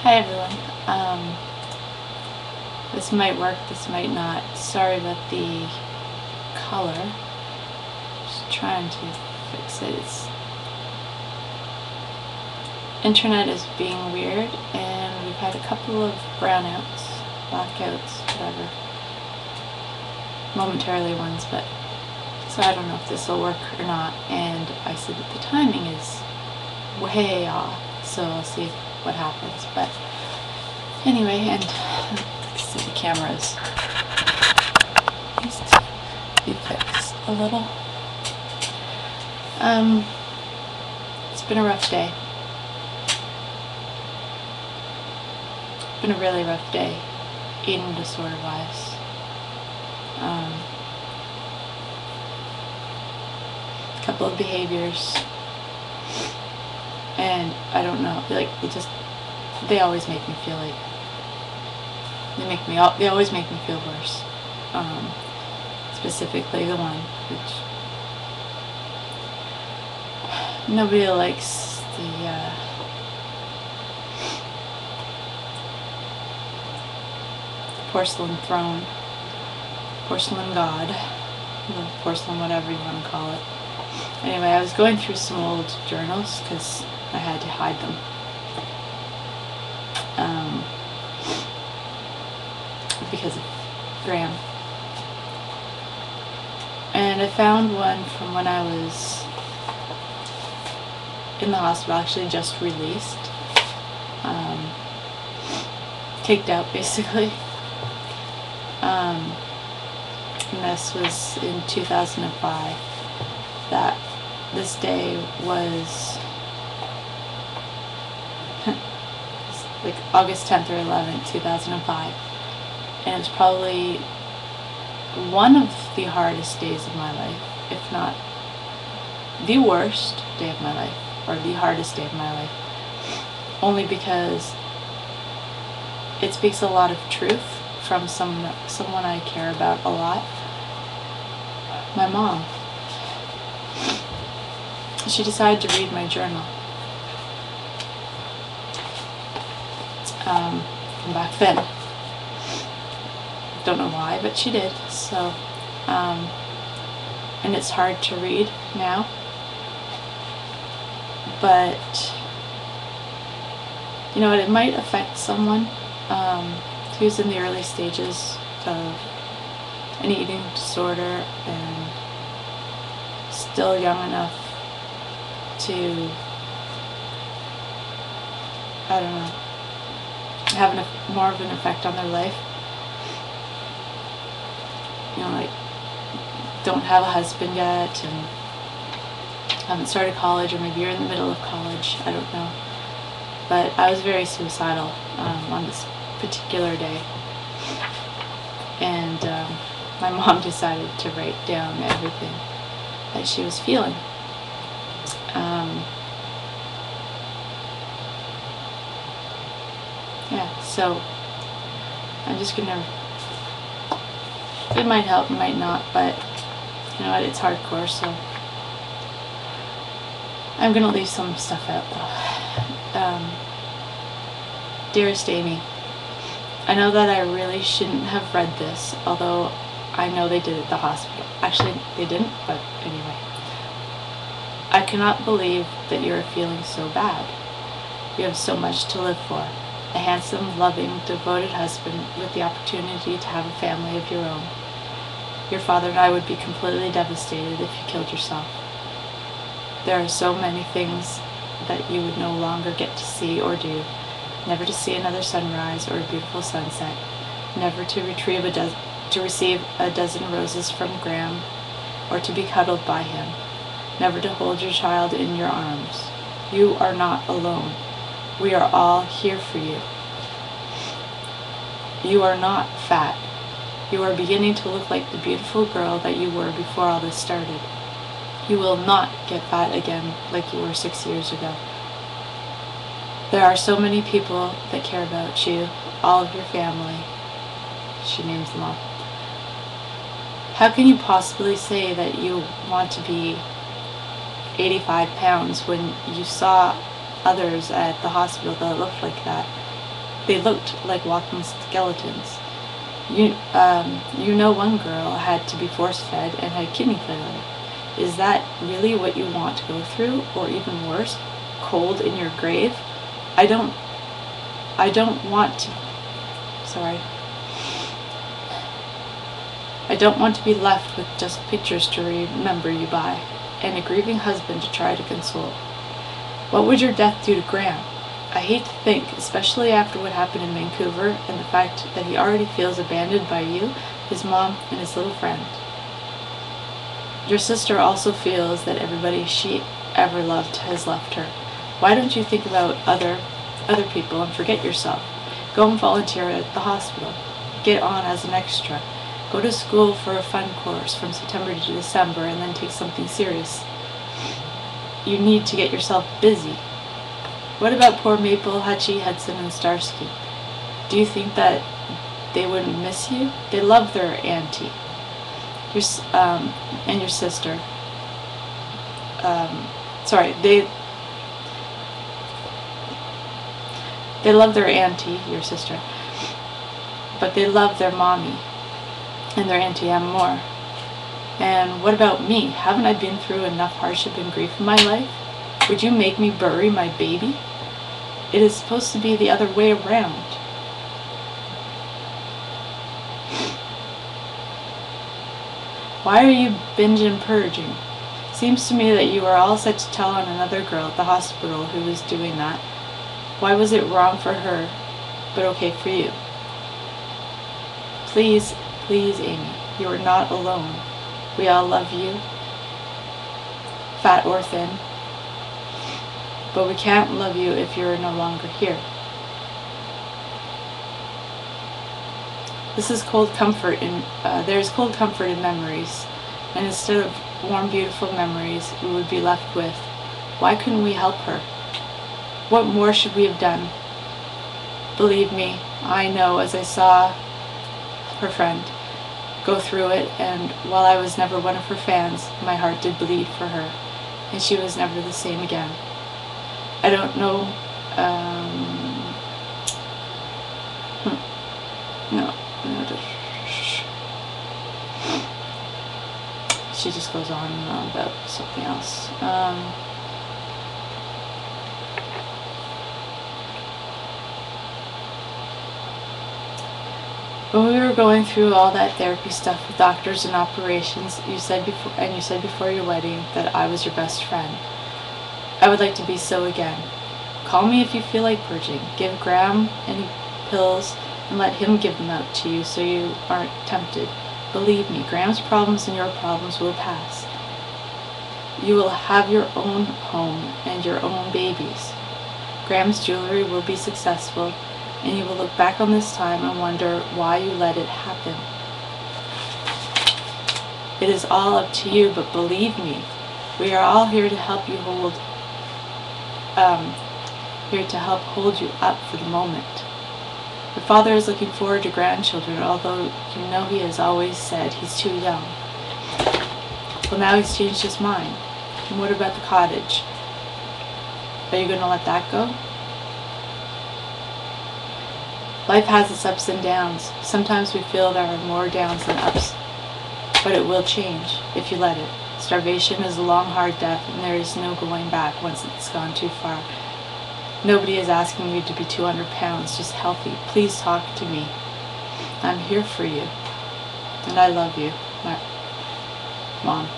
Hi everyone. This might work, this might not. Sorry about the color. Just trying to fix it. Internet is being weird, and we've had a couple of brownouts, blackouts, whatever. Momentarily ones, but so I don't know if this will work or not. And I see that the timing is way off, so I'll see what happens. But anyway, and see the cameras needs to be fixed a little. It's been a rough day. It's been a really rough day, eating disorder wise. A couple of behaviors, and I don't know, like, they always make me feel like they always make me feel worse. Specifically the one which nobody likes, the porcelain throne, porcelain god, porcelain whatever you want to call it. Anyway, I was going through some old journals because I had to hide them. Because of Graham. And I found one from when I was in the hospital, actually just released. Kicked out, basically. And this was in 2005. That this day was like August 10th or 11th, 2005. And it was probably one of the hardest days of my life, if not the worst day of my life, or the hardest day of my life. Only because it speaks a lot of truth from someone I care about a lot. My mom. She decided to read my journal. From back then. Don't know why, but she did. So, and it's hard to read now. But you know what? It might affect someone who's in the early stages of an eating disorder and still young enough to, I don't know, have more of an effect on their life. You know, like, don't have a husband yet and haven't started college, or maybe you're in the middle of college, I don't know. But I was very suicidal on this particular day. And my mom decided to write down everything that she was feeling. Yeah, so I'm just gonna, it might help, it might not, but you know what, it's hardcore, so I'm gonna leave some stuff out though. Dearest Amy, I know that I really shouldn't have read this, although I know they did at the hospital. Actually, they didn't, but anyway. I cannot believe that you are feeling so bad. You have so much to live for. A handsome, loving, devoted husband with the opportunity to have a family of your own. Your father and I would be completely devastated if you killed yourself. There are so many things that you would no longer get to see or do. Never to see another sunrise or a beautiful sunset. Never to receive a dozen roses from Graham, or to be cuddled by him. Never to hold your child in your arms. You are not alone. We are all here for you. You are not fat. You are beginning to look like the beautiful girl that you were before all this started. You will not get fat again like you were 6 years ago. There are so many people that care about you, all of your family. She names them all. How can you possibly say that you want to be 85 pounds when you saw others at the hospital that looked like that? They looked like walking skeletons. You know one girl had to be force-fed and had kidney failure. Is that really what you want to go through, or even worse, cold in your grave? I don't want to, I don't want to be left with just pictures to remember you by, and a grieving husband to try to console. What would your death do to Graham? I hate to think, especially after what happened in Vancouver and the fact that he already feels abandoned by you, his mom, and his little friend. Your sister also feels that everybody she ever loved has left her. Why don't you think about other people and forget yourself? Go and volunteer at the hospital. Get on as an extra. Go to school for a fun course from September to December and then take something serious. You need to get yourself busy. What about poor Maple, Hutchie, Hudson, and Starsky? Do you think that they wouldn't miss you? They love their auntie. And your sister. They love their auntie, your sister, but they love their mommy and their Auntie Em more. And what about me? Haven't I been through enough hardship and grief in my life? Would you make me bury my baby? It is supposed to be the other way around. Why are you binging purging? Seems to me that you are all set to tell on another girl at the hospital who was doing that. Why was it wrong for her, but okay for you? Please, please, Amy, you are not alone. We all love you, fat or thin, but we can't love you if you are no longer here. This is cold comfort in, there is cold comfort in memories, and instead of warm, beautiful memories we would be left with, why couldn't we help her? What more should we have done? Believe me, I know, as I saw her friend go through it, and while I was never one of her fans, my heart did bleed for her, and she was never the same again. I don't know, she just goes on and on about something else. When we were going through all that therapy stuff with doctors and operations, you said before your wedding that I was your best friend. I would like to be so again. Call me if you feel like purging. Give Graham any pills and let him give them out to you so you aren't tempted. Believe me, Graham's problems and your problems will pass. You will have your own home and your own babies. Graham's jewelry will be successful, and you will look back on this time and wonder why you let it happen. It is all up to you, but believe me, we are all here to help you hold you up for the moment. Your father is looking forward to grandchildren, although you know he has always said he's too young. Well, now he's changed his mind. And what about the cottage? Are you going to let that go? Life has its ups and downs. Sometimes we feel there are more downs than ups, but it will change if you let it. Starvation is a long, hard death, and there is no going back once it's gone too far. Nobody is asking you to be 200 pounds, just healthy. Please talk to me. I'm here for you, and I love you, my mom.